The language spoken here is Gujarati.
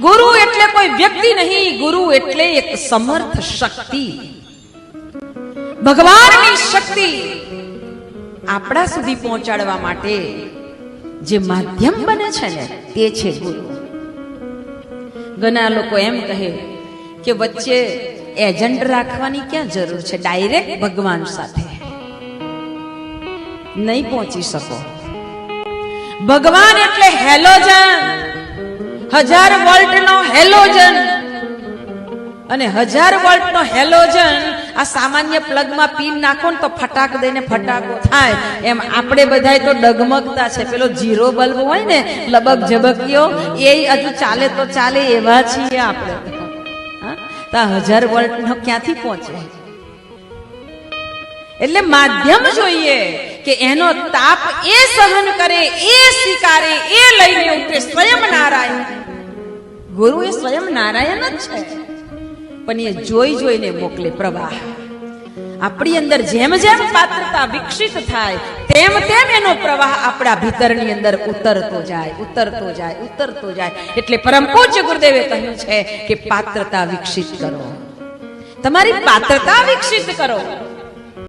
ગુરુ એટલે કોઈ વ્યક્તિ નહીં, ગુરુ એટલે એક સમર્થ શક્તિ. ભગવાનની શક્તિ આપણા સુધી પહોંચાડવા માટે જે માધ્યમ બને છે ને તે છે ગુરુ. ઘણા લોકો એમ કહે કે વચ્ચે એજન્ટ રાખવાની ક્યાં જરૂર છે, ડાયરેક્ટ ભગવાન સાથે નહીં પહોંચી શકો. ભગવાન એટલે હેલોજન, 1000 વોલ્ટનો હેલોજન. અને 1000 વોલ્ટનો હેલોજન આ સામાન્ય પ્લગમાં પિન નાખો ને તો ફટાક દઈને ફટાકો થાય, એમ આપણે બધાય તો ડગમગતા છે. પેલો 0 બલ્બ હોય ને લબક ઝબકિયો, એ હજુ ચાલે તો ચાલે એવા છીએ આપણે. તો 1000 વોલ્ટનો ક્યાંથી પહોંચે? એટલે માધ્યમ જોઈએ કે એનો તાપ એ સહન કરે, એ સ્વીકારે, એ લઈને ઉઠે. સ્વયં નારાયણ ગુરુ એ સ્વયં નારાયણ જ છે, પણ એ જોઈ જોઈને મોકલે પ્રવાહ. આપણી અંદર જેમ જેમ પાત્રતા વિકસિત થાય તેમ તેમ એનો પ્રવાહ આપણા ભીતરની અંદર ઉતરતો જાય, ઉતરતો જાય, ઉતરતો જાય. એટલે પરમ પૂજ્ય ગુરુદેવે કહ્યું છે કે પાત્રતા વિકસિત કરો, તમારી પાત્રતા વિકસિત કરો.